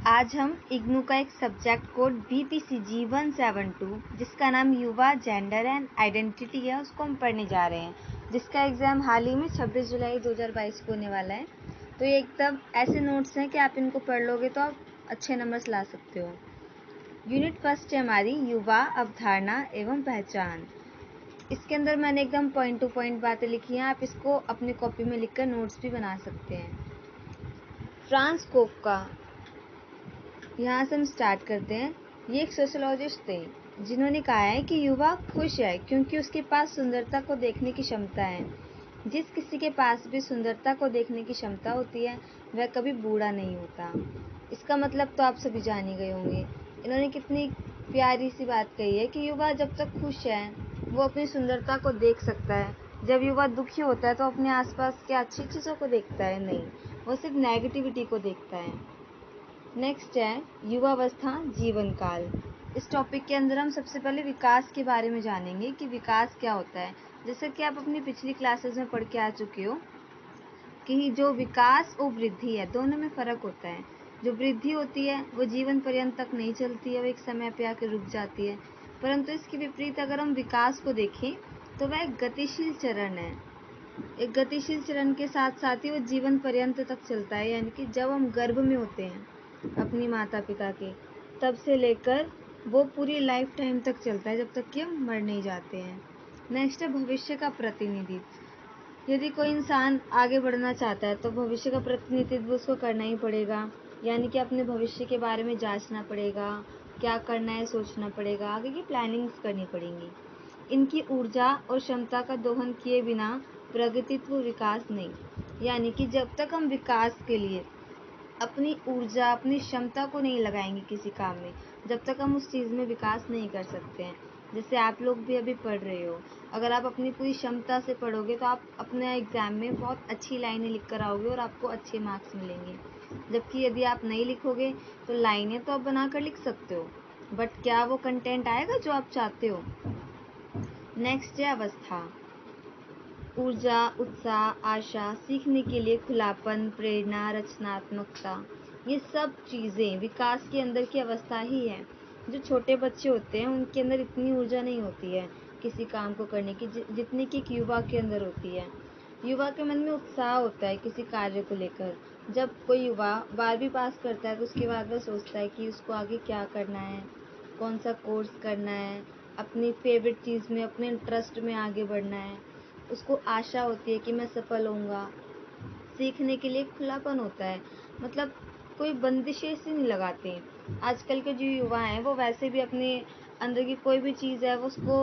आज हम इग्नू का एक सब्जेक्ट कोड BPCG172 जिसका नाम युवा जेंडर एंड आइडेंटिटी है उसको हम पढ़ने जा रहे हैं, जिसका एग्ज़ाम हाल ही में 26 जुलाई 2022 को होने वाला है। तो ये एकदम ऐसे नोट्स हैं कि आप इनको पढ़ लोगे तो आप अच्छे नंबर्स ला सकते हो। यूनिट फर्स्ट है हमारी युवा अवधारणा एवं पहचान। इसके अंदर मैंने एकदम पॉइंट टू पॉइंट बातें लिखी हैं, आप इसको अपनी कॉपी में लिखकर नोट्स भी बना सकते हैं। फ्रांस कोफका, यहाँ से हम स्टार्ट करते हैं। ये एक सोशोलॉजिस्ट थे जिन्होंने कहा है कि युवा खुश है क्योंकि उसके पास सुंदरता को देखने की क्षमता है। जिस किसी के पास भी सुंदरता को देखने की क्षमता होती है वह कभी बूढ़ा नहीं होता। इसका मतलब तो आप सभी जान ही गए होंगे। इन्होंने कितनी प्यारी सी बात कही है कि युवा जब तक खुश है वो अपनी सुंदरता को देख सकता है। जब युवा दुखी होता है तो अपने आसपास के अच्छी चीज़ों को देखता है नहीं, वो सिर्फ नेगेटिविटी को देखता है। नेक्स्ट है युवावस्था जीवन काल। इस टॉपिक के अंदर हम सबसे पहले विकास के बारे में जानेंगे कि विकास क्या होता है। जैसे कि आप अपनी पिछली क्लासेस में पढ़ के आ चुके हो कि जो विकास और वृद्धि है दोनों में फ़र्क होता है। जो वृद्धि होती है वो जीवन पर्यंत तक नहीं चलती है, वो एक समय पे आके रुक जाती है। परंतु इसके विपरीत अगर हम विकास को देखें तो वह एक गतिशील चरण है। एक गतिशील चरण के साथ साथ ही वो जीवन पर्यंत तक चलता है, यानी कि जब हम गर्भ में होते हैं अपनी माता पिता के, तब से लेकर वो पूरी लाइफ टाइम तक चलता है जब तक कि हम मर नहीं जाते हैं। नेक्स्ट है भविष्य का प्रतिनिधित्व। यदि कोई इंसान आगे बढ़ना चाहता है तो भविष्य का प्रतिनिधित्व उसको करना ही पड़ेगा, यानी कि अपने भविष्य के बारे में जांचना पड़ेगा, क्या करना है सोचना पड़ेगा, आगे की प्लानिंग्स करनी पड़ेंगी। इनकी ऊर्जा और क्षमता का दोहन किए बिना प्रगतित्व विकास नहीं, यानी कि जब तक हम विकास के लिए अपनी ऊर्जा अपनी क्षमता को नहीं लगाएंगे किसी काम में, जब तक हम उस चीज़ में विकास नहीं कर सकते हैं। जैसे आप लोग भी अभी पढ़ रहे हो, अगर आप अपनी पूरी क्षमता से पढ़ोगे तो आप अपने एग्ज़ाम में बहुत अच्छी लाइनें लिख कर आओगे और आपको अच्छे मार्क्स मिलेंगे। जबकि यदि आप नहीं लिखोगे तो लाइनें तो आप बनाकर लिख सकते हो, बट क्या वो कंटेंट आएगा जो आप चाहते हो। नेक्स्ट है अवस्था। ऊर्जा, उत्साह, आशा, सीखने के लिए खुलापन, प्रेरणा, रचनात्मकता, ये सब चीज़ें विकास के अंदर की अवस्था ही है। जो छोटे बच्चे होते हैं उनके अंदर इतनी ऊर्जा नहीं होती है किसी काम को करने की जितनी कि एक युवा के अंदर होती है। युवा के मन में उत्साह होता है किसी कार्य को लेकर। जब कोई युवा 12वीं पास करता है तो उसके बाद वह सोचता है कि उसको आगे क्या करना है, कौन सा कोर्स करना है, अपनी फेवरेट चीज़ में अपने इंटरेस्ट में आगे बढ़ना है। उसको आशा होती है कि मैं सफल होऊंगा। सीखने के लिए खुलापन होता है, मतलब कोई बंदिशें से नहीं लगाते। आजकल के जो युवा हैं वो वैसे भी अपने अंदर की कोई भी चीज़ है वो उसको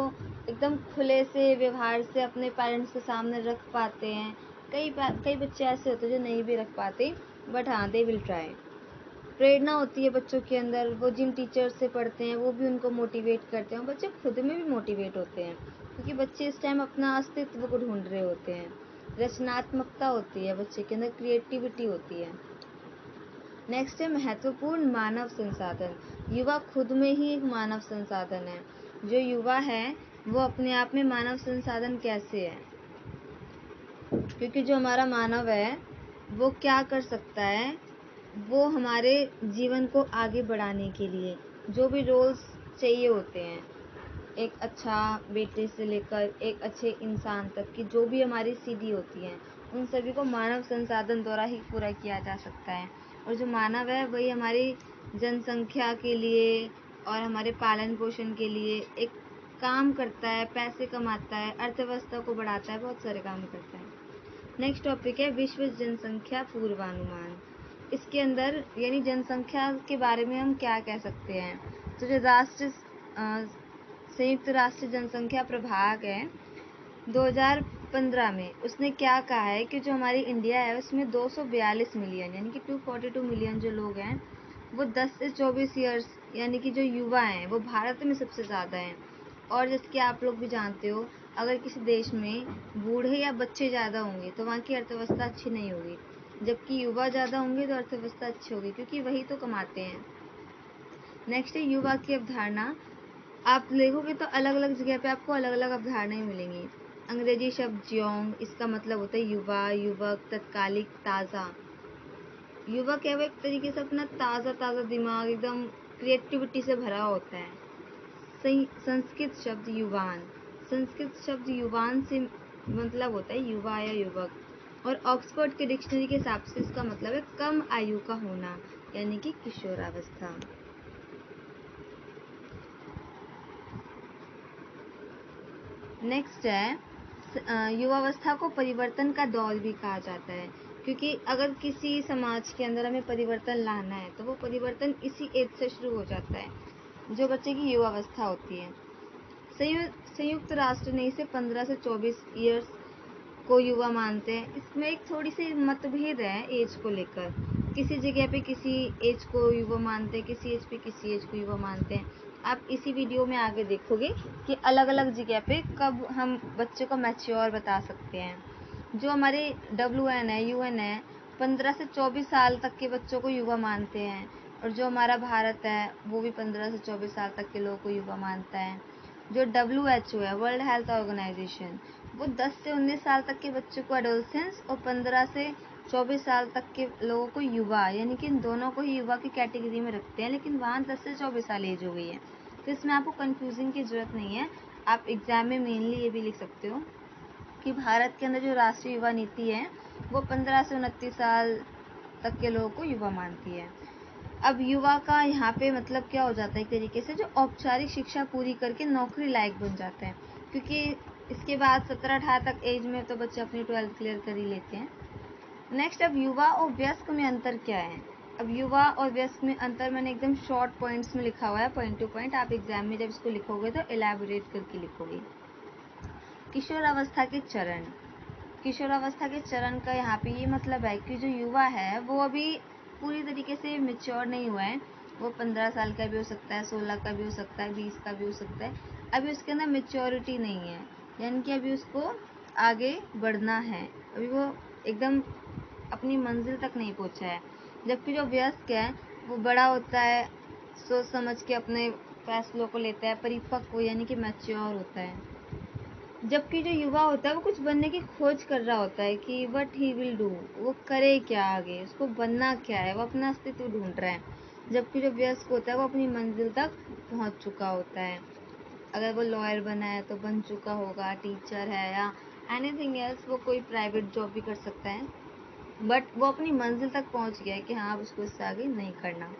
एकदम खुले से व्यवहार से अपने पेरेंट्स के सामने रख पाते हैं। कई बच्चे ऐसे होते हैं जो नहीं भी रख पाते, बट हाँ दे विल ट्राई। प्रेरणा होती है बच्चों के अंदर, वो जिन टीचर से पढ़ते हैं वो भी उनको मोटिवेट करते हैं। बच्चे खुद में भी मोटिवेट होते हैं क्योंकि बच्चे इस टाइम अपना अस्तित्व को ढूंढ रहे होते हैं। रचनात्मकता होती है बच्चे के अंदर, क्रिएटिविटी होती है। नेक्स्ट है महत्वपूर्ण मानव संसाधन। युवा खुद में ही एक मानव संसाधन है। जो युवा है वो अपने आप में मानव संसाधन कैसे है, क्योंकि जो हमारा मानव है वो क्या कर सकता है, वो हमारे जीवन को आगे बढ़ाने के लिए जो भी रोल्स चाहिए होते हैं, एक अच्छा बेटे से लेकर एक अच्छे इंसान तक की जो भी हमारी सीढ़ी होती है, उन सभी को मानव संसाधन द्वारा ही पूरा किया जा सकता है। और जो मानव है वही हमारी जनसंख्या के लिए और हमारे पालन पोषण के लिए एक काम करता है, पैसे कमाता है, अर्थव्यवस्था को बढ़ाता है, बहुत सारे काम करता है। नेक्स्ट टॉपिक है विश्व जनसंख्या पूर्वानुमान। इसके अंदर यानी जनसंख्या के बारे में हम क्या कह सकते हैं। तो जो संयुक्त राष्ट्र जनसंख्या प्रभाग है 2015 में, उसने क्या कहा है कि जो हमारी इंडिया है उसमें 242 मिलियन यानी कि 242 मिलियन जो लोग हैं वो 10 से 24 ईयर्स यानी कि जो युवा हैं वो भारत में सबसे ज़्यादा हैं। और जैसे कि आप लोग भी जानते हो, अगर किसी देश में बूढ़े या बच्चे ज़्यादा होंगे तो वहाँ की अर्थव्यवस्था अच्छी नहीं होगी, जबकि युवा ज़्यादा होंगे तो अर्थव्यवस्था अच्छी होगी क्योंकि वही तो कमाते हैं। नेक्स्ट है युवा की अवधारणा। आप देखोगे तो अलग अलग जगह पे आपको अलग अलग अवधारणाएं मिलेंगी। अंग्रेजी शब्द योंग, इसका मतलब होता है युवा, युवक, तत्कालिक, ताज़ा। युवक है वो एक तरीके से अपना ताज़ा ताज़ा दिमाग एकदम क्रिएटिविटी से भरा होता है। संस्कृत शब्द युवान, संस्कृत शब्द युवान से मतलब होता है युवा या युवक, और ऑक्सफोर्ड के डिक्शनरी के हिसाब से इसका मतलब है कम आयु का होना, यानी कि किशोरावस्था। नेक्स्ट है युवावस्था को परिवर्तन का दौर भी कहा जाता है, क्योंकि अगर किसी समाज के अंदर हमें परिवर्तन लाना है तो वो परिवर्तन इसी एज से शुरू हो जाता है जो बच्चे की युवावस्था होती है। संयुक्त राष्ट्र ने इसे 15 से 24 ईयर्स को युवा मानते हैं। इसमें एक थोड़ी सी मतभेद है एज को लेकर, किसी जगह पे किसी एज को युवा मानते हैं, किसी एज पे किसी एज को युवा मानते हैं। आप इसी वीडियो में आगे देखोगे कि अलग अलग जगह पे कब हम बच्चे को मैच्योर बता सकते हैं। जो हमारे WN है, UN है, 15 से 24 साल तक के बच्चों को युवा मानते हैं, और जो हमारा भारत है वो भी 15 से 24 साल तक के लोगों को युवा मानता है। जो WHO है, वर्ल्ड हेल्थ ऑर्गेनाइजेशन, वो 10 से 19 साल तक के बच्चों को एडोलसेंस और 15 से 24 साल तक के लोगों को युवा, यानी कि इन दोनों को ही युवा की कैटेगरी में रखते हैं, लेकिन वहाँ 10 से 24 साल एज हो गई है। तो इसमें आपको कंफ्यूजिंग की जरूरत नहीं है। आप एग्जाम में मेनली ये भी लिख सकते हो कि भारत के अंदर जो राष्ट्रीय युवा नीति है वो 15 से 29 साल तक के लोगों को युवा मानती है। अब युवा का यहाँ पे मतलब क्या हो जाता है, एक तरीके से जो औपचारिक शिक्षा पूरी करके नौकरी लायक बन जाता है, क्योंकि इसके बाद 17-18 तक एज में तो बच्चे अपनी 12th क्लियर कर ही लेते हैं। नेक्स्ट, अब युवा और वयस्क में अंतर क्या है। अब युवा और वयस्क में अंतर मैंने एकदम शॉर्ट पॉइंट्स में लिखा हुआ है, पॉइंट टू पॉइंट। आप एग्जाम में जब इसको लिखोगे तो एलैबोरेट करके लिखोगे। किशोरावस्था के चरण, किशोरावस्था के चरण का यहाँ पे ये मतलब है कि जो युवा है वो अभी पूरी तरीके से मेच्योर नहीं हुआ है। वो 15 साल का भी हो सकता है, 16 का भी हो सकता है, 20 का भी हो सकता है। अभी उसके अंदर मेच्योरिटी नहीं है, यानी कि अभी उसको आगे बढ़ना है, अभी वो एकदम अपनी मंजिल तक नहीं पहुंचा है। जबकि जो वयस्क है वो बड़ा होता है, सोच समझ के अपने फैसलों को लेता है, परिपक्व यानी कि मैच्योर होता है। जबकि जो युवा होता है वो कुछ बनने की खोज कर रहा होता है कि वट ही विल डू, वो करे क्या आगे, उसको बनना क्या है, वो अपना अस्तित्व ढूंढ रहा है। जबकि जो वयस्क होता है वो अपनी मंजिल तक पहुंच चुका होता है। अगर वो लॉयर बना है तो बन चुका होगा, टीचर है या एनीथिंग एल्स, वो कोई प्राइवेट जॉब भी कर सकता है, बट वो अपनी मंजिल तक पहुंच गया है कि हाँ अब उसको इससे आगे नहीं करना।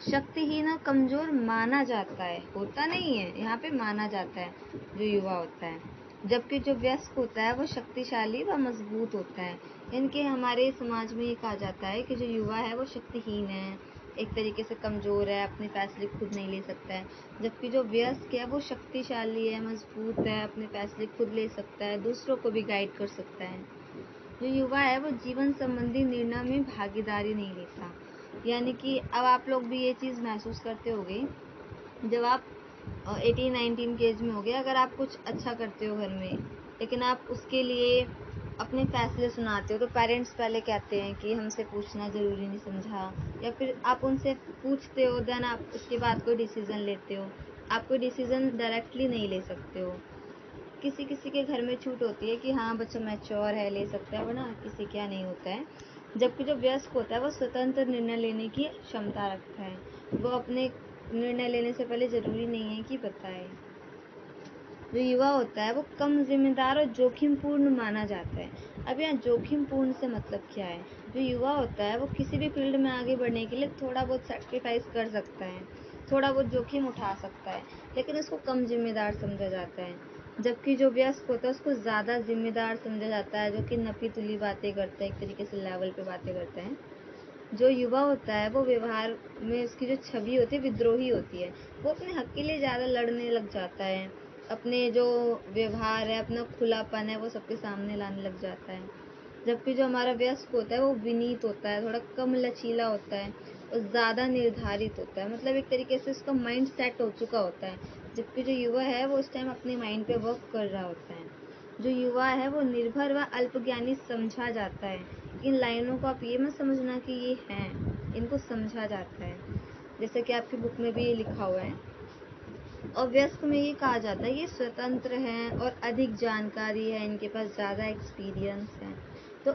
शक्तिहीन और कमजोर माना जाता है, होता नहीं है, यहाँ पे माना जाता है जो युवा होता है। जबकि जो वयस्क होता है वो शक्तिशाली व मजबूत होता है। इनके हमारे समाज में ये कहा जाता है कि जो युवा है वो शक्तिहीन है, एक तरीके से कमजोर है, अपने फैसले खुद नहीं ले सकता है। जबकि जो वयस्क है वो शक्तिशाली है, मजबूत है, अपने फैसले खुद ले सकता है, दूसरों को भी गाइड कर सकता है। जो युवा है वो जीवन संबंधी निर्णय में भागीदारी नहीं लेता, यानी कि अब आप लोग भी ये चीज़ महसूस करते होगे जब आप 18-19 के एज में हो गए, अगर आप कुछ अच्छा करते हो घर में, लेकिन आप उसके लिए अपने फैसले सुनाते हो तो पेरेंट्स पहले कहते हैं कि हमसे पूछना ज़रूरी नहीं समझा, या फिर आप उनसे पूछते हो देन आप उसके बाद कोई डिसीज़न लेते हो। आप कोई डिसीज़न डायरेक्टली नहीं ले सकते हो, किसी किसी के घर में छूट होती है कि हाँ बच्चा मैच्योर है ले सकता है, वरना किसी क्या नहीं होता है। जबकि जो वयस्क होता है वो स्वतंत्र निर्णय लेने की क्षमता रखता है, वो अपने निर्णय लेने से पहले ज़रूरी नहीं है कि बताए। जो युवा होता है वो कम जिम्मेदार और जोखिमपूर्ण माना जाता है। अब यहाँ जोखिमपूर्ण से मतलब क्या है, जो युवा होता है वो किसी भी फील्ड में आगे बढ़ने के लिए थोड़ा बहुत सेक्रीफाइस कर सकता है, थोड़ा बहुत जोखिम उठा सकता है, लेकिन उसको कम जिम्मेदार समझा जाता है। जबकि जो वयस्क होता है उसको ज़्यादा जिम्मेदार समझा जाता है, जो कि नपी तुली बातें करता है, एक तरीके से लेवल पे बातें करते हैं। जो युवा होता है वो व्यवहार में उसकी जो छवि होती है विद्रोही होती है, वो अपने हक के लिए ज़्यादा लड़ने लग जाता है, अपने जो व्यवहार है, अपना खुलापन है वो सबके सामने लाने लग जाता है। जबकि जो हमारा वयस्क होता है वो विनीत होता है, थोड़ा कम लचीला होता है और ज़्यादा निर्धारित होता है, मतलब एक तरीके से उसका माइंड सेट हो चुका होता है। जबकि जो युवा है वो उस टाइम अपने माइंड पे वर्क कर रहा होता है। जो युवा है वो निर्भर व अल्पज्ञानी समझा जाता है। इन लाइनों को आप ये मत समझना कि ये हैं, इनको समझा जाता है, जैसे कि आपकी बुक में भी ये लिखा हुआ है। और वयस्क में ये कहा जाता है ये स्वतंत्र हैं और अधिक जानकारी है, इनके पास ज़्यादा एक्सपीरियंस है। तो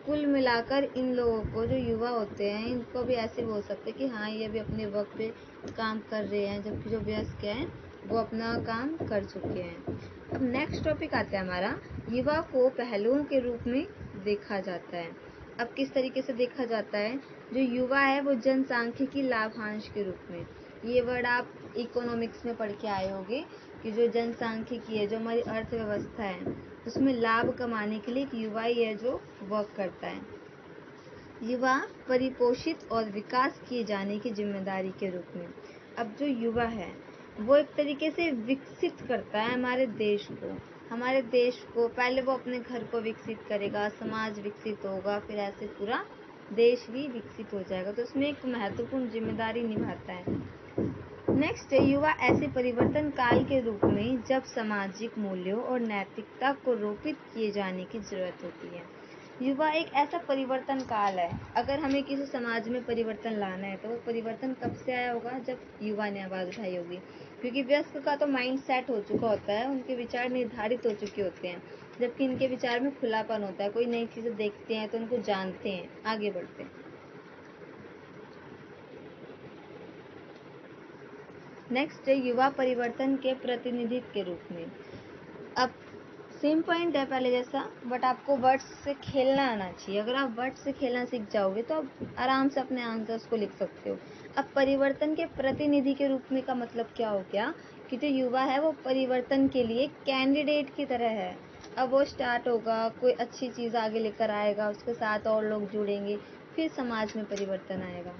कुल मिलाकर इन लोगों को, जो युवा होते हैं, इनको भी ऐसे बोल सकते हैं कि हाँ ये भी अपने वक्त पे काम कर रहे हैं, जबकि जो वयस्क हैं वो अपना काम कर चुके हैं। अब नेक्स्ट टॉपिक आता है हमारा, युवा को पहलुओं के रूप में देखा जाता है। अब किस तरीके से देखा जाता है? जो युवा है वो जनसांख्यिकी लाभांश के रूप में, ये वर्ड आप इकोनॉमिक्स में पढ़ के आए होंगे कि जो जनसांख्यिकी है, जो हमारी अर्थव्यवस्था है, उसमें लाभ कमाने के लिए एक युवा ही है जो वर्क करता है। युवा परिपोषित और विकास किए जाने की जिम्मेदारी के रूप में, अब जो युवा है वो एक तरीके से विकसित करता है हमारे देश को। हमारे देश को पहले वो अपने घर को विकसित करेगा, समाज विकसित होगा, फिर ऐसे पूरा देश भी विकसित हो जाएगा। तो उसमें एक महत्वपूर्ण जिम्मेदारी निभाता है। नेक्स्ट है, युवा ऐसे परिवर्तन काल के रूप में जब सामाजिक मूल्यों और नैतिकता को रोपित किए जाने की जरूरत होती है। युवा एक ऐसा परिवर्तन काल है, अगर हमें किसी समाज में परिवर्तन लाना है तो वो परिवर्तन कब से आया होगा? जब युवा ने आवाज़ उठाई होगी, क्योंकि वयस्क का तो माइंड सेट हो चुका होता है, उनके विचार निर्धारित हो चुके होते हैं, जबकि इनके विचार में खुलापन होता है। कोई नई चीज़ें देखते हैं तो उनको जानते हैं, आगे बढ़ते हैं। नेक्स्ट है, युवा परिवर्तन के प्रतिनिधित्व के रूप में। अब सेम पॉइंट है पहले जैसा, बट आपको वर्ड्स से खेलना आना चाहिए। अगर आप वर्ड्स से खेलना सीख जाओगे तो आप आराम से अपने आंसर्स को लिख सकते हो। अब परिवर्तन के प्रतिनिधि के रूप में का मतलब क्या हो गया कि जो युवा है वो परिवर्तन के लिए कैंडिडेट की तरह है। अब वो स्टार्ट होगा, कोई अच्छी चीज़ आगे लेकर आएगा, उसके साथ और लोग जुड़ेंगे, फिर समाज में परिवर्तन आएगा।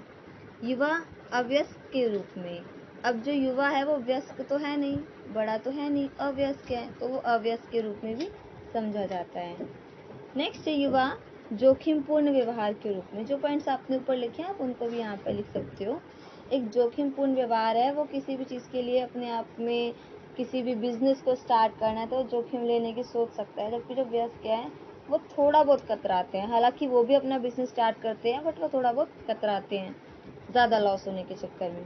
युवा अवयस्क के रूप में, अब जो युवा है वो व्यस्क तो है नहीं, बड़ा तो है नहीं, अवयस्क है, तो वो अवयस्क के रूप में भी समझा जाता है। नेक्स्ट है, युवा जोखिमपूर्ण व्यवहार के रूप में। जो पॉइंट्स आपने ऊपर लिखे हैं आप उनको भी यहाँ पर लिख सकते हो। एक जोखिमपूर्ण व्यवहार है, वो किसी भी चीज़ के लिए अपने आप में, किसी भी बिजनेस को स्टार्ट करना है तो जोखिम लेने की सोच सकता है, जबकि जो वयस्क है वो थोड़ा बहुत कतराते हैं। हालांकि वो भी अपना बिजनेस स्टार्ट करते हैं, बट वो थोड़ा बहुत कतराते हैं ज़्यादा लॉस होने के चक्कर में।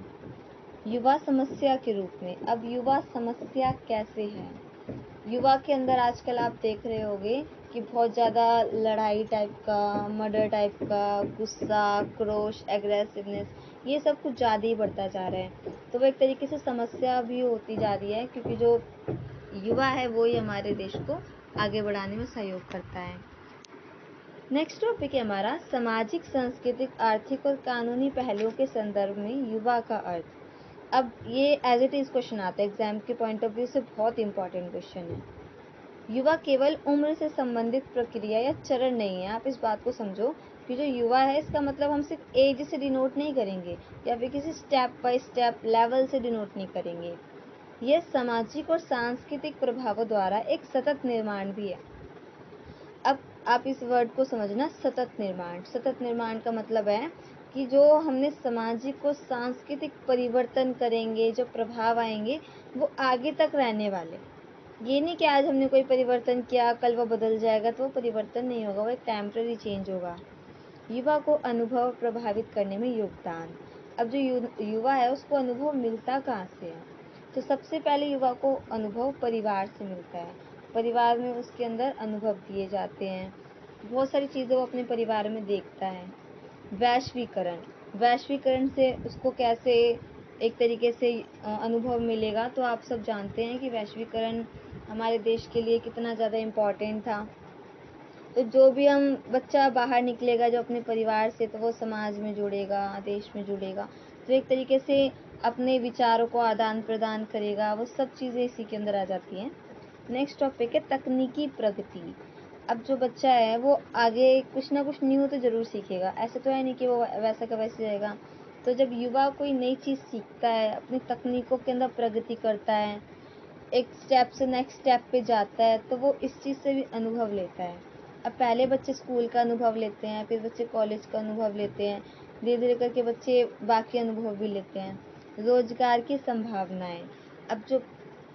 युवा समस्या के रूप में, अब युवा समस्या कैसे है? युवा के अंदर आजकल आप देख रहे होंगे कि बहुत ज़्यादा लड़ाई टाइप का, मर्डर टाइप का, गुस्सा, क्रोश, एग्रेसिवनेस, ये सब कुछ ज़्यादा ही बढ़ता जा रहा है। तो वो एक तरीके से समस्या भी होती जा रही है, क्योंकि जो युवा है वो ही हमारे देश को आगे बढ़ाने में सहयोग करता है। नेक्स्ट टॉपिक है हमारा, सामाजिक, सांस्कृतिक, आर्थिक और कानूनी पहलुओं के संदर्भ में युवा का अर्थ। अब ये एज इट इज़ क्वेश्चन आता है एग्जाम के पॉइंट ऑफ व्यू से, बहुत इंपॉर्टेंट क्वेश्चन है। युवा केवल उम्र से संबंधित प्रक्रिया या चरण नहीं है। आप इस बात को समझो कि जो युवा है इसका मतलब हम सिर्फ एज से डिनोट नहीं करेंगे या फिर किसी स्टेप बाय स्टेप लेवल से डिनोट नहीं करेंगे। यह सामाजिक और सांस्कृतिक प्रभावों द्वारा एक सतत निर्माण भी है। अब आप इस वर्ड को समझना, सतत निर्माण। सतत निर्माण का मतलब है कि जो हमने सामाजिक और सांस्कृतिक परिवर्तन करेंगे, जो प्रभाव आएंगे वो आगे तक रहने वाले। ये नहीं कि आज हमने कोई परिवर्तन किया कल वो बदल जाएगा, तो वो परिवर्तन नहीं होगा, वो एक टेम्पररी चेंज होगा। युवा को अनुभव प्रभावित करने में योगदान। अब जो युवा है उसको अनुभव मिलता कहाँ से है? तो सबसे पहले युवा को अनुभव परिवार से मिलता है। परिवार में उसके अंदर अनुभव दिए जाते हैं, बहुत सारी चीज़ें वो अपने परिवार में देखता है। वैश्वीकरण, वैश्वीकरण से उसको कैसे एक तरीके से अनुभव मिलेगा? तो आप सब जानते हैं कि वैश्वीकरण हमारे देश के लिए कितना ज़्यादा इम्पॉर्टेंट था। तो जो भी हम बच्चा बाहर निकलेगा जो अपने परिवार से, तो वो समाज में जुड़ेगा, देश में जुड़ेगा, तो एक तरीके से अपने विचारों को आदान प्रदान करेगा। वो सब चीज़ें इसी के अंदर आ जाती हैं। नेक्स्ट टॉपिक है तकनीकी प्रगति। अब जो बच्चा है वो आगे कुछ ना कुछ न्यू तो ज़रूर सीखेगा, ऐसे तो है नहीं कि वो वैसा का वैसे रहेगा। तो जब युवा कोई नई चीज़ सीखता है, अपनी तकनीकों के अंदर प्रगति करता है, एक स्टेप से नेक्स्ट स्टेप पे जाता है, तो वो इस चीज़ से भी अनुभव लेता है। अब पहले बच्चे स्कूल का अनुभव लेते हैं, फिर बच्चे कॉलेज का अनुभव लेते हैं, धीरे धीरे करके बच्चे बाकी अनुभव भी लेते हैं। रोजगार की संभावनाएं, अब जो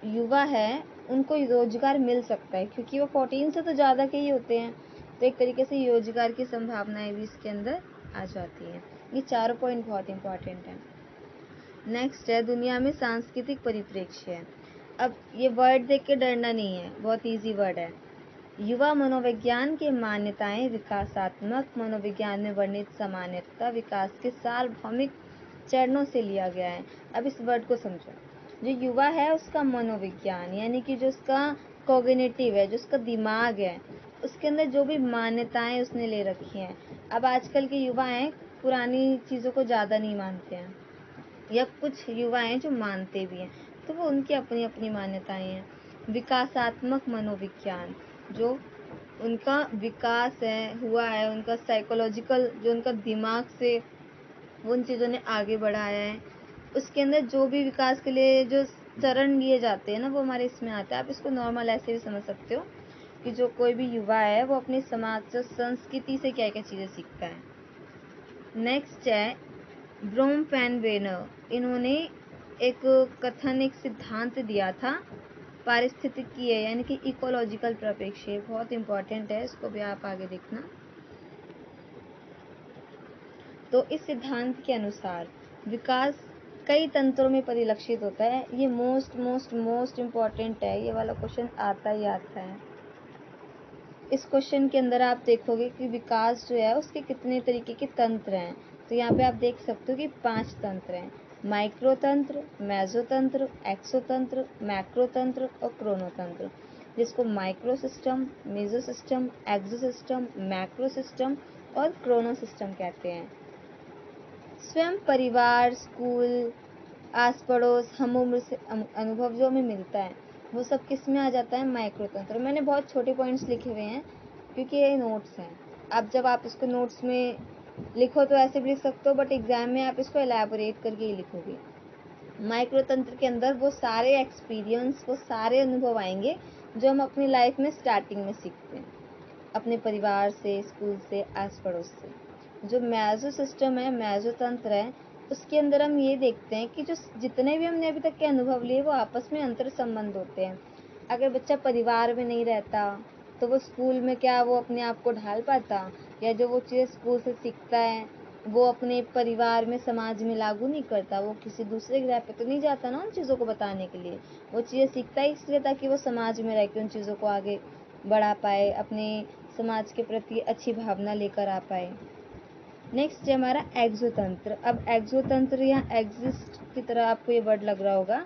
युवा है उनको रोजगार मिल सकता है, क्योंकि वो 14 से तो ज़्यादा के ही होते हैं, तो एक तरीके से रोजगार की संभावनाएं भी इसके अंदर आ जाती हैं। ये चारों पॉइंट बहुत इंपॉर्टेंट हैं। नेक्स्ट है दुनिया में सांस्कृतिक परिप्रेक्ष्य। अब ये वर्ड देख के डरना नहीं है, बहुत इजी वर्ड है। युवा मनोविज्ञान की मान्यताएं विकासात्मक मनोविज्ञान में वर्णित सामान्यतः विकास के सार्वभौमिक चरणों से लिया गया है। अब इस वर्ड को समझो। जो युवा है उसका मनोविज्ञान यानी कि जो उसका कॉग्निटिव है, जो उसका दिमाग है, उसके अंदर जो भी मान्यताएं उसने ले रखी हैं। अब आजकल के युवा हैं पुरानी चीज़ों को ज़्यादा नहीं मानते हैं, या कुछ युवा हैं जो मानते भी हैं, तो वो उनकी अपनी अपनी मान्यताएं हैं। विकासात्मक मनोविज्ञान, जो उनका विकास है हुआ है, उनका साइकोलॉजिकल जो उनका दिमाग से वो उन चीज़ों ने आगे बढ़ाया है, उसके अंदर जो भी विकास के लिए जो चरण लिए जाते हैं ना, वो हमारे इसमें आता है। आप इसको नॉर्मल ऐसे भी समझ सकते हो कि जो कोई भी युवा है वो अपने समाज से, संस्कृति से क्या क्या चीज़ें सीखता है। नेक्स्ट है ब्रोमफेन-वेनर। इन्होंने एक कथन, एक सिद्धांत दिया था पारिस्थितिकीय यानी कि इकोलॉजिकल परिप्रेक्ष्य, बहुत इंपॉर्टेंट है, इसको भी आप आगे देखना। तो इस सिद्धांत के अनुसार विकास कई तंत्रों में परिलक्षित होता है। ये मोस्ट इम्पॉर्टेंट है, ये वाला क्वेश्चन आता ही आता है। इस क्वेश्चन के अंदर आप देखोगे कि विकास जो है उसके कितने तरीके के तंत्र हैं। तो यहाँ पे आप देख सकते हो कि 5 तंत्र हैं: माइक्रोतंत्र, मेसोतंत्र, एक्सोतंत्र, मैक्रोतंत्र और क्रोनोतंत्र, जिसको माइक्रो सिस्टम, मेसो सिस्टम, एक्सो सिस्टम, मैक्रो सिस्टम और क्रोनो सिस्टम कहते हैं। स्वयं परिवार, स्कूल, आस पड़ोस, हम उम्र से अनुभव जो हमें मिलता है वो सब किस में आ जाता है? माइक्रोतंत्र। मैंने बहुत छोटे पॉइंट्स लिखे हुए हैं क्योंकि ये नोट्स हैं। अब जब आप इसको नोट्स में लिखो तो ऐसे भी लिख सकते हो, बट एग्जाम में आप इसको एलैबोरेट करके ही लिखोगे। माइक्रोतंत्र के अंदर वो सारे एक्सपीरियंस, वो सारे अनुभव आएंगे जो हम अपनी लाइफ में स्टार्टिंग में सीखते हैं, अपने परिवार से, स्कूल से, आस पड़ोस से। जो मेसो सिस्टम है, मेसो तंत्र है, उसके अंदर हम ये देखते हैं कि जो जितने भी हमने अभी तक के अनुभव लिए वो आपस में अंतर संबंध होते हैं। अगर बच्चा परिवार में नहीं रहता तो वो स्कूल में क्या वो अपने आप को ढाल पाता, या जो वो चीज़ स्कूल से सीखता है वो अपने परिवार में, समाज में लागू नहीं करता। वो किसी दूसरे ग्रह पे तो नहीं जाता ना उन चीज़ों को बताने के लिए। वो चीज़ें सीखता है इसलिए ताकि वो समाज में रह के उन चीज़ों को आगे बढ़ा पाए, अपने समाज के प्रति अच्छी भावना लेकर आ पाए। नेक्स्ट है हमारा एक्सोतंत्र। अब एक्सोतंत्र या एग्जिस्ट की तरह आपको ये वर्ड लग रहा होगा।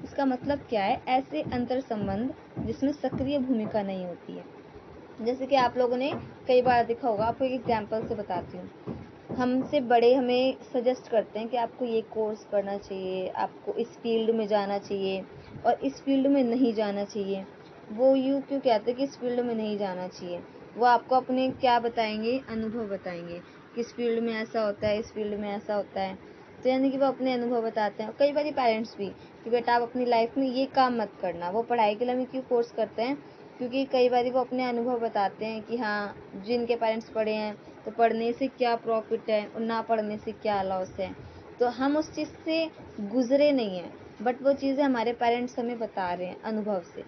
इसका मतलब क्या है? ऐसे अंतर संबंध जिसमें सक्रिय भूमिका नहीं होती है। जैसे कि आप लोगों ने कई बार देखा होगा, आपको एक एग्जाम्पल से बताती हूँ। हमसे बड़े हमें सजेस्ट करते हैं कि आपको ये कोर्स करना चाहिए, आपको इस फील्ड में जाना चाहिए और इस फील्ड में नहीं जाना चाहिए। वो यूँ क्यों कहते हैं कि इस फील्ड में नहीं जाना चाहिए? वो आपको अपने क्या बताएंगे? अनुभव बताएंगे, किस फील्ड में ऐसा होता है, इस फील्ड में ऐसा होता है। तो यानी कि वो अपने अनुभव बताते हैं। कई बार पेरेंट्स भी कि बेटा आप अपनी लाइफ में ये काम मत करना। वो पढ़ाई के लिए हमें क्यों फोर्स करते हैं? क्योंकि कई बार वो अपने अनुभव बताते हैं कि हाँ, जिनके पेरेंट्स पढ़े हैं तो पढ़ने से क्या प्रॉफिट है और ना पढ़ने से क्या लॉस है। तो हम उस चीज़ से गुजरे नहीं हैं, बट वो चीज़ें हमारे पेरेंट्स हमें बता रहे हैं अनुभव से।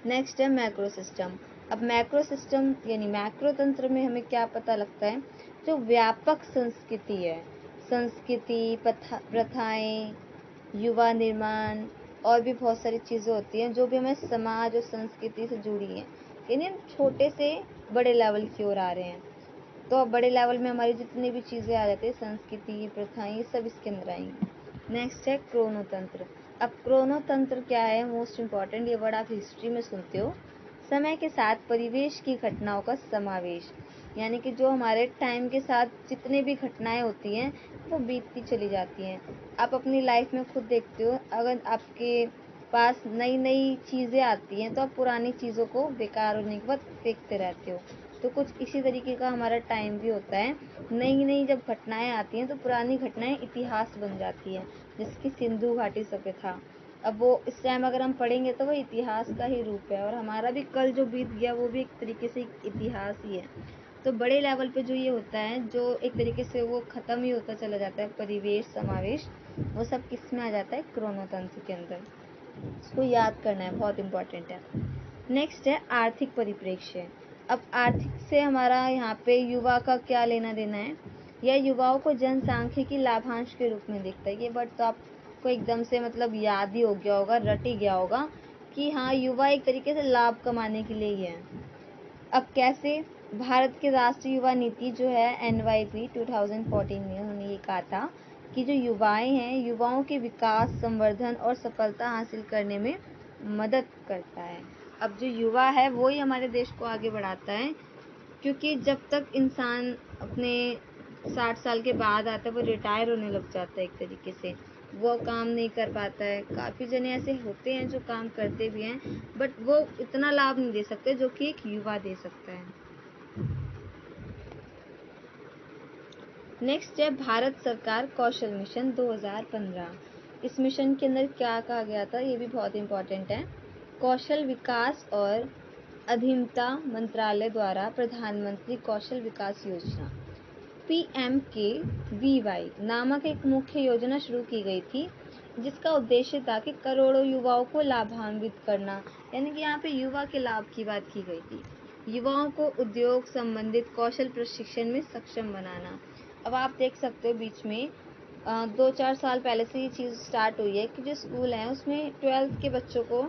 नेक्स्ट है मैक्रो सिस्टम। अब मैक्रो सिस्टम यानी मैक्रो तंत्र में हमें क्या पता लगता है? जो व्यापक संस्कृति है, संस्कृति, प्रथाएं, युवा निर्माण और भी बहुत सारी चीज़ें होती हैं जो भी हमें समाज और संस्कृति से जुड़ी हैं। यानी हम छोटे से बड़े लेवल की ओर आ रहे हैं, तो अब बड़े लेवल में हमारी जितनी भी चीज़ें आ जाती है, संस्कृति, प्रथाएं, ये सब इसके अंदर आएंगी। नेक्स्ट है क्रोनोतंत्र। अब क्रोनोतंत्र क्या है? मोस्ट इम्पॉर्टेंट, ये वर्ड आप हिस्ट्री में सुनते हो। समय के साथ परिवेश की घटनाओं का समावेश, यानी कि जो हमारे टाइम के साथ जितनी भी घटनाएं होती हैं वो बीतती चली जाती हैं। आप अपनी लाइफ में खुद देखते हो, अगर आपके पास नई नई चीज़ें आती हैं तो आप पुरानी चीज़ों को बेकार होने के बाद फेंकते रहते हो। तो कुछ इसी तरीके का हमारा टाइम भी होता है। नई नई जब घटनाएं आती हैं तो पुरानी घटनाएं इतिहास बन जाती हैं, जिसकी सिंधु घाटी सभ्यता। अब वो इस टाइम अगर हम पढ़ेंगे तो वो इतिहास का ही रूप है, और हमारा भी कल जो बीत गया वो भी एक तरीके से इतिहास ही है। तो बड़े लेवल पे जो ये होता है, जो एक तरीके से वो ख़त्म ही होता चला जाता है, परिवेश समावेश, वो सब किस में आ जाता है? क्रोनोतंत्र के अंदर। इसको याद करना है, बहुत इंपॉर्टेंट है। नेक्स्ट है आर्थिक परिप्रेक्ष्य। अब आर्थिक से हमारा यहाँ पे युवा का क्या लेना देना है? यह युवाओं को जनसांख्यिकी लाभांश के रूप में देखता है। ये वर्ड तो आपको एकदम से मतलब याद ही हो गया होगा, रट ही गया होगा कि हाँ, युवा एक तरीके से लाभ कमाने के लिए ही है। अब कैसे? भारत के राष्ट्रीय युवा नीति जो है NYP 2014 में उन्होंने ये कहा था कि जो युवाएं हैं, युवाओं के विकास, संवर्धन और सफलता हासिल करने में मदद करता है। अब जो युवा है वो ही हमारे देश को आगे बढ़ाता है, क्योंकि जब तक इंसान अपने 60 साल के बाद आता है वो रिटायर होने लग जाता है, एक तरीके से वो काम नहीं कर पाता है। काफ़ी जने ऐसे होते हैं जो काम करते भी हैं, बट वो इतना लाभ नहीं दे सकते जो कि एक युवा दे सकता है। नेक्स्ट है भारत सरकार कौशल मिशन 2015। इस मिशन के अंदर क्या कहा गया था, ये भी बहुत इम्पोर्टेंट है। कौशल विकास और उद्यमिता मंत्रालय द्वारा प्रधानमंत्री कौशल विकास योजना PMKVY नामक एक मुख्य योजना शुरू की गई थी, जिसका उद्देश्य था कि करोड़ों युवाओं को लाभान्वित करना। यानी कि यहाँ पे युवा के लाभ की बात की गई थी। युवाओं को उद्योग संबंधित कौशल प्रशिक्षण में सक्षम बनाना। अब आप देख सकते हो बीच में 2-4 साल पहले से ये चीज़ स्टार्ट हुई है कि जो स्कूल हैं उसमें 12th के बच्चों को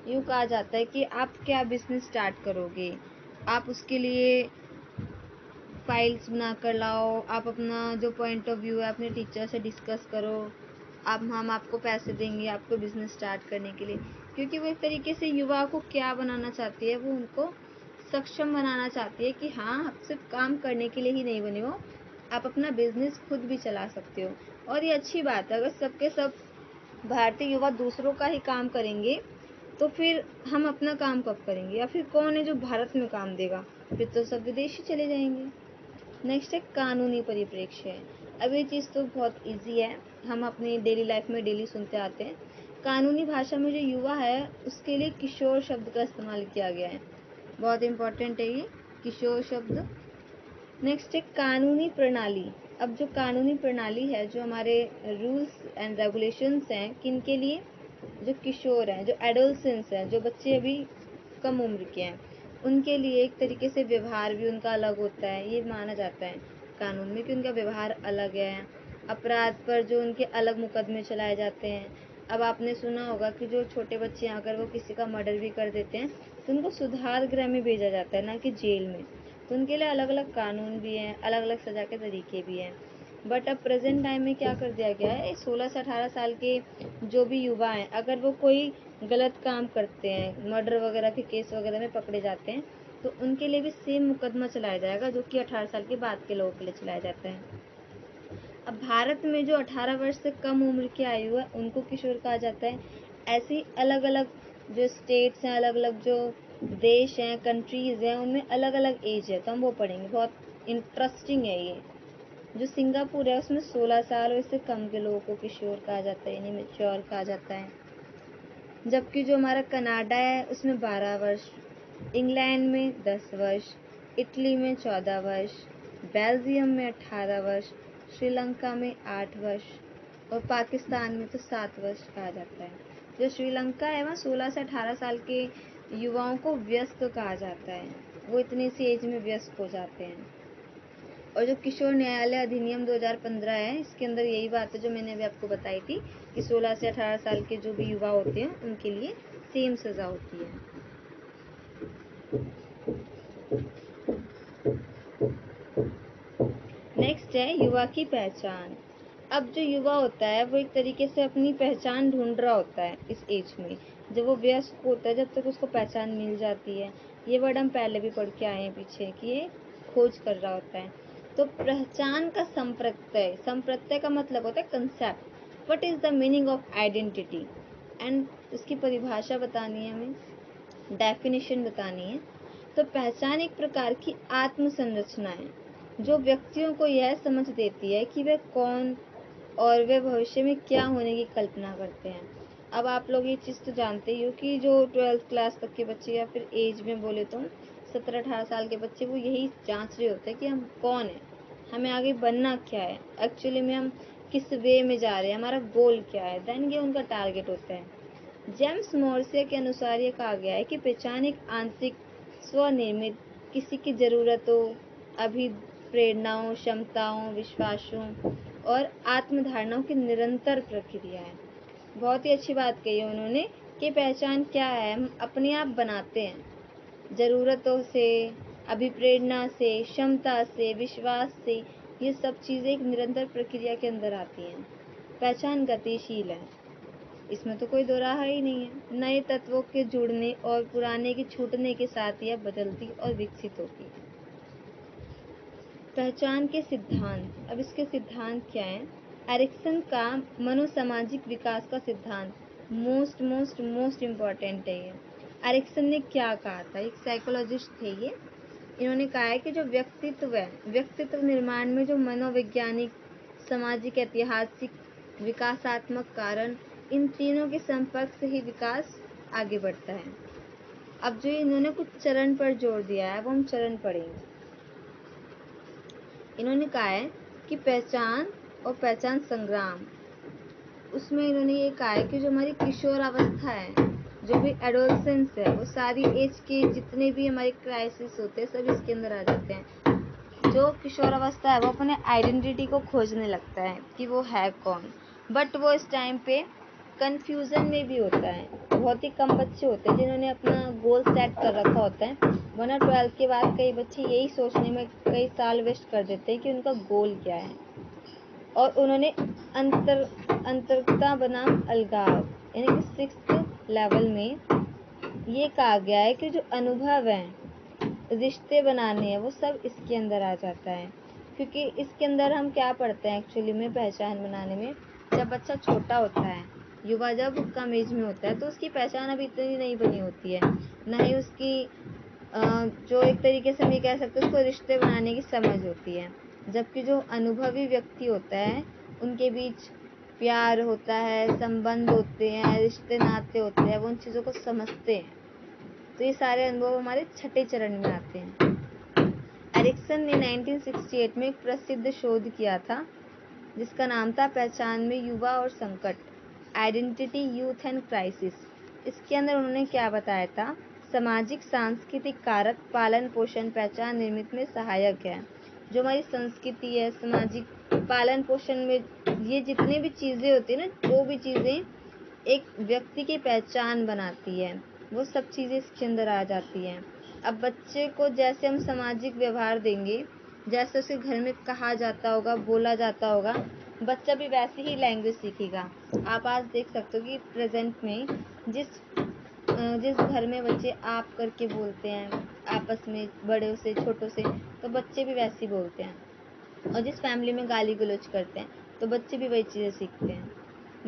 यूँ कहा जाता है कि आप क्या बिजनेस स्टार्ट करोगे, आप उसके लिए फाइल्स बना कर लाओ, आप अपना जो पॉइंट ऑफ व्यू है अपने टीचर से डिस्कस करो, हम आपको पैसे देंगे आपको बिजनेस स्टार्ट करने के लिए। क्योंकि वो एक तरीके से युवा को क्या बनाना चाहती है, वो उनको सक्षम बनाना चाहती है कि हाँ, आप सिर्फ काम करने के लिए ही नहीं बने हो, आप अपना बिजनेस खुद भी चला सकते हो। और ये अच्छी बात है, अगर सबके सब भारतीय युवा दूसरों का ही काम करेंगे तो फिर हम अपना काम कब करेंगे, या फिर कौन है जो भारत में काम देगा? फिर तो सब विदेशी चले जाएंगे। नेक्स्ट है कानूनी परिप्रेक्ष्य है। अब ये चीज़ तो बहुत इजी है, हम अपनी डेली लाइफ में डेली सुनते आते हैं। कानूनी भाषा में जो युवा है उसके लिए किशोर शब्द का इस्तेमाल किया गया है, बहुत इम्पोर्टेंट है ये किशोर शब्द। नेक्स्ट है कानूनी प्रणाली। अब जो कानूनी प्रणाली है, जो हमारे रूल्स एंड रेगुलेशंस हैं, किन के लिए? जो किशोर हैं, जो एडोलसेंस हैं, जो बच्चे अभी कम उम्र के हैं, उनके लिए एक तरीके से व्यवहार भी उनका अलग होता है। ये माना जाता है कानून में कि उनका व्यवहार अलग है। अपराध पर जो उनके अलग मुकदमे चलाए जाते हैं। अब आपने सुना होगा कि जो छोटे बच्चे हैं अगर वो किसी का मर्डर भी कर देते हैं तो उनको सुधार गृह में भेजा जाता है, ना कि जेल में। तो उनके लिए अलग अलग कानून भी हैं, अलग अलग सज़ा के तरीके भी हैं। बट अब प्रेजेंट टाइम में क्या कर दिया गया है, 16 से 18 साल के जो भी युवा हैं, अगर वो कोई गलत काम करते हैं, मर्डर वगैरह के केस वगैरह में पकड़े जाते हैं, तो उनके लिए भी सेम मुकदमा चलाया जाएगा जो कि 18 साल के बाद के लोगों के लिए चलाया जाता है। अब भारत में जो 18 वर्ष से कम उम्र की आयु है उनको किशोर कहा जाता है। ऐसी अलग अलग जो स्टेट्स हैं, अलग अलग जो देश हैं, कंट्रीज़ हैं, उनमें अलग अलग एज है, तो हम वो पढ़ेंगे। बहुत इंटरेस्टिंग है ये। जो सिंगापुर है उसमें 16 साल और इससे कम के लोगों को किशोर कहा जाता है, यानी मैच्योर कहा जाता है। जबकि जो हमारा कनाडा है उसमें 12 वर्ष, इंग्लैंड में 10 वर्ष, इटली में 14 वर्ष, बेल्जियम में 18 वर्ष, श्रीलंका में 8 वर्ष और पाकिस्तान में तो 7 वर्ष कहा जाता है। जो श्रीलंका है वहाँ 16 से 18 साल के युवाओं को वयस्क कहा जाता है, वो इतनी सी एज में वयस्क हो जाते हैं। और जो किशोर न्यायालय अधिनियम 2015 है, इसके अंदर यही बात है जो मैंने अभी आपको बताई थी कि 16 से 18 साल के जो भी युवा होते हैं उनके लिए सेम सज़ा होती है। नेक्स्ट है युवा की पहचान। अब जो युवा होता है वो एक तरीके से अपनी पहचान ढूंढ रहा होता है इस एज में। जब वो वयस्क होता है जब तक उसको पहचान मिल जाती है। ये वर्ड हम पहले भी पढ़ के आए हैं पीछे कि ये खोज कर रहा होता है। तो पहचान का संप्रत्यय, संप्रत्यय का मतलब होता है concept. What is the meaning of identity, and उसकी परिभाषा बतानी है हमें, डेफिनेशन बतानी है। तो पहचान एक प्रकार की आत्म संरचना है जो व्यक्तियों को यह समझ देती है कि वे कौन और वे भविष्य में क्या होने की कल्पना करते हैं। अब आप लोग ये चीज़ तो जानते ही हो कि जो 12th क्लास तक के बच्चे या फिर एज में बोले तो 17-18 साल के बच्चे वो यही जांच रहे होते हैं कि हम कौन है, हमें आगे बनना क्या है, एक्चुअली में हम किस वे में जा रहे हैं, हमारा गोल क्या है, देन ये उनका टारगेट होता है। जेम्स मॉर्से के अनुसार ये कहा गया है कि पहचान एक आंतरिक स्वनिर्मित किसी की ज़रूरतों, अभिप्रेरणाओं, क्षमताओं, विश्वासों और आत्मधारणाओं की निरंतर प्रक्रिया है। बहुत ही अच्छी बात कही है उन्होंने कि पहचान क्या है, हम अपने आप बनाते हैं ज़रूरतों से, अभिप्रेरणा से, क्षमता से, विश्वास से। ये सब चीज़ें एक निरंतर प्रक्रिया के अंदर आती हैं। पहचान गतिशील है, इसमें तो कोई दो राह ही नहीं है। नए तत्वों के जुड़ने और पुराने के छूटने के साथ यह बदलती और विकसित होती है। पहचान के सिद्धांत, अब इसके सिद्धांत क्या हैं? एरिक्सन का मनोसामाजिक विकास का सिद्धांत मोस्ट इम्पॉर्टेंट है ये। एरिक्सन ने क्या कहा था? एक साइकोलॉजिस्ट थे ये। इन्होंने कहा है कि जो व्यक्तित्व है, व्यक्तित्व निर्माण में जो मनोवैज्ञानिक, सामाजिक, ऐतिहासिक, विकासात्मक कारण, इन तीनों के संपर्क से ही विकास आगे बढ़ता है। अब जो इन्होंने कुछ चरण पर जोर दिया है वो हम चरण पढ़ेंगे। इन्होंने कहा है कि पहचान और पहचान संग्राम, उसमें इन्होंने ये कहा है कि जो हमारी किशोर अवस्था है, जो भी एडोलसेंस है, वो सारी एज के जितने भी हमारे क्राइसिस होते हैं सब इसके अंदर आ जाते हैं। जो किशोर अवस्था है वो अपने आइडेंटिटी को खोजने लगता है कि वो है कौन, बट वो इस टाइम पे कंफ्यूजन में भी होता है। बहुत ही कम बच्चे होते हैं जिन्होंने अपना गोल सेट कर रखा होता है, वरना 12th के बाद कई बच्चे यही सोचने में कई साल वेस्ट कर देते हैं कि उनका गोल क्या है। और उन्होंने अंतरता बनाम अलगाव, यानी कि 6th लेवल में ये कहा गया है कि जो अनुभव है, रिश्ते बनाने हैं, वो सब इसके अंदर आ जाता है। क्योंकि इसके अंदर हम क्या पढ़ते हैं एक्चुअली में पहचान बनाने में, जब बच्चा छोटा होता है, युवा जब कम एज में होता है, तो उसकी पहचान अभी इतनी नहीं बनी होती है, ना ही उसकी जो एक तरीके से हम ये कह सकते हैं उसको रिश्ते बनाने की समझ होती है। जबकि जो अनुभवी व्यक्ति होता है उनके बीच प्यार होता है, संबंध होते हैं, रिश्ते नाते होते हैं, वो उन चीज़ों को समझते हैं। तो ये सारे अनुभव हमारे छठे चरण में आते हैं। एरिक्सन ने 1968 में एक प्रसिद्ध शोध किया था जिसका नाम था पहचान में युवा और संकट, आइडेंटिटी, यूथ एंड क्राइसिस। इसके अंदर उन्होंने क्या बताया था? सामाजिक सांस्कृतिक कारक पालन पोषण पहचान निर्मित में सहायक है। जो हमारी संस्कृति है, सामाजिक पालन पोषण में ये जितनी भी चीज़ें होती है ना, जो भी चीज़ें एक व्यक्ति की पहचान बनाती है, वो सब चीज़ें इसके अंदर आ जाती हैं। अब बच्चे को जैसे हम सामाजिक व्यवहार देंगे, जैसे उसे घर में कहा जाता होगा, बोला जाता होगा, बच्चा भी वैसे ही लैंग्वेज सीखेगा। आप आज देख सकते हो कि प्रेजेंट में जिस घर में बच्चे आप करके बोलते हैं आपस में, बड़ों से, छोटों से, तो बच्चे भी वैसे ही बोलते हैं। और जिस फैमिली में गाली गलौज करते हैं तो बच्चे भी वही चीज़ें सीखते हैं।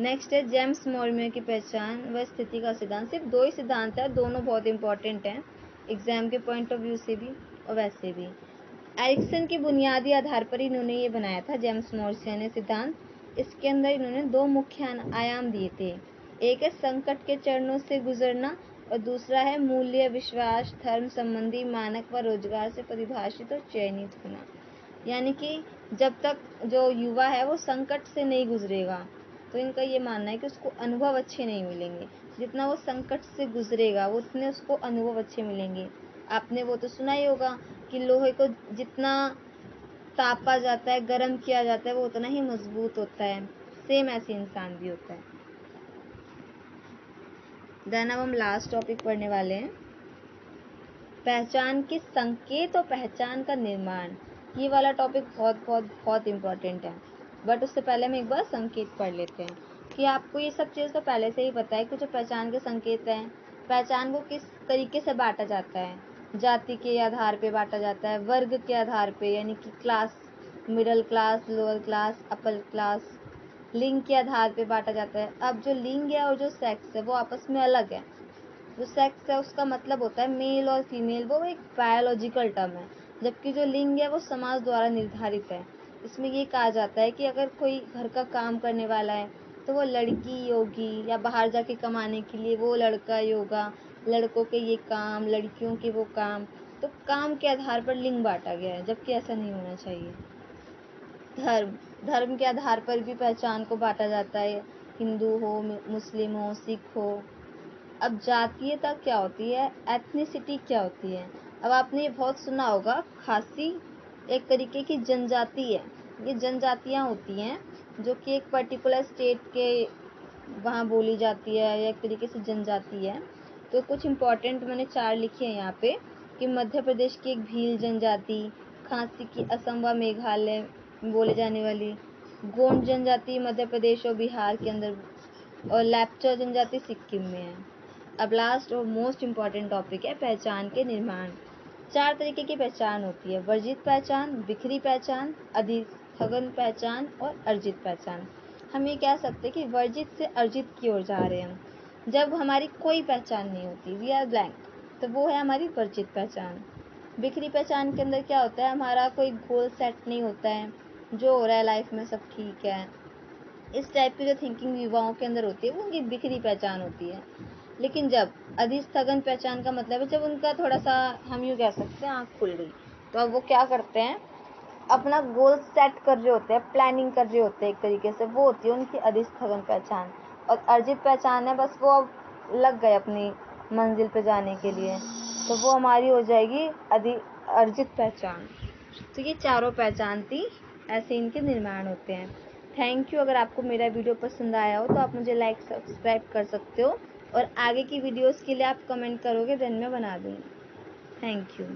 नेक्स्ट है जेम्स मॉर्मियर की पहचान व स्थिति का सिद्धांत। सिर्फ दो ही सिद्धांत है, दोनों बहुत इंपॉर्टेंट हैं एग्जाम के पॉइंट ऑफ व्यू से भी और वैसे भी। एरिक्सन के बुनियादी आधार पर इन्होंने ये बनाया था जेम्स मॉर्मियर ने सिद्धांत। इसके अंदर इन्होंने दो मुख्य आयाम दिए थे, एक है संकट के चरणों से गुजरना और दूसरा है मूल्य, विश्वास, धर्म संबंधी मानक व रोजगार से परिभाषित और चयनित होना। यानी कि जब तक जो युवा है वो संकट से नहीं गुजरेगा, तो इनका ये मानना है कि उसको अनुभव अच्छे नहीं मिलेंगे। जितना वो संकट से गुजरेगा वो उतने उसको अनुभव अच्छे मिलेंगे। आपने वो तो सुना ही होगा कि लोहे को जितना तापा जाता है, गर्म किया जाता है, वो उतना ही मजबूत होता है। सेम ऐसे इंसान भी होता है। देन अब हम लास्ट टॉपिक पढ़ने वाले हैं, पहचान के संकेत और पहचान का निर्माण। ये वाला टॉपिक बहुत बहुत बहुत इम्पोर्टेंट है, बट उससे पहले हम एक बार संकेत पढ़ लेते हैं कि आपको ये सब चीज़ तो पहले से ही पता है कि जो पहचान के संकेत हैं, पहचान को किस तरीके से बांटा जाता है। जाति के आधार पे बांटा जाता है, वर्ग के आधार पे, यानी कि class, middle class, lower class, upper class, लिंग के आधार पे बांटा जाता है। अब जो लिंग है और जो सेक्स है वो आपस में अलग है। जो सेक्स है उसका मतलब होता है मेल और फीमेल, वो एक बायोलॉजिकल टर्म है, जबकि जो लिंग है वो समाज द्वारा निर्धारित है। इसमें ये कहा जाता है कि अगर कोई घर का काम करने वाला है तो वो लड़की होगी, या बाहर जाके कमाने के लिए वो लड़का होगा, लड़कों के ये काम, लड़कियों के वो काम। तो काम के आधार पर लिंग बांटा गया है, जबकि ऐसा नहीं होना चाहिए। धर्म के आधार पर भी पहचान को बांटा जाता है, हिंदू हो, मुस्लिम हो, सिख हो। अब जातीयता क्या होती है, एथनिसिटी क्या होती है? अब आपने ये बहुत सुना होगा, खासी एक तरीके की जनजाति है। ये जनजातियाँ होती हैं जो कि एक पर्टिकुलर स्टेट के वहाँ बोली जाती है या एक तरीके से जनजाति है। तो कुछ इम्पोर्टेंट मैंने 4 लिखे हैं यहाँ पे कि मध्य प्रदेश की एक भील जनजाति, खासी की असम व मेघालय में बोले जाने वाली, गोंड जनजाति मध्य प्रदेश और बिहार के अंदर, और लैप्चा जनजाति सिक्किम में है। अब लास्ट और मोस्ट इम्पॉर्टेंट टॉपिक है पहचान के निर्माण। 4 तरीके की पहचान होती है: वर्जित पहचान, बिखरी पहचान, अधिस्थगन पहचान और अर्जित पहचान। हम ये कह सकते हैं कि वर्जित से अर्जित की ओर जा रहे हैं हम। जब हमारी कोई पहचान नहीं होती, वी आर ब्लैंक, तो वो है हमारी वर्जित पहचान। बिखरी पहचान के अंदर क्या होता है, हमारा कोई गोल सेट नहीं होता है, जो हो रहा है लाइफ में सब ठीक है, इस टाइप की जो थिंकिंग युवाओं के अंदर होती है वो उनकी बिखरी पहचान होती है। लेकिन जब अधिस्थगन पहचान का मतलब है जब उनका थोड़ा सा, हम यूँ कह सकते हैं, आँख खुल गई, तो अब वो क्या करते हैं, अपना गोल सेट कर रहे होते हैं, प्लानिंग कर रहे होते हैं एक तरीके से, वो होती है उनकी अधिस्थगन पहचान। और अर्जित पहचान है बस वो अब लग गए अपनी मंजिल पे जाने के लिए, तो वो हमारी हो जाएगी अर्जित पहचान। तो ये चारों पहचान थी, ऐसे इनके निर्माण होते हैं। Thank you. अगर आपको मेरा वीडियो पसंद आया हो तो आप मुझे लाइक सब्सक्राइब कर सकते हो, और आगे की वीडियोस के लिए आप कमेंट करोगे देन मैं बना दूँगी। Thank you.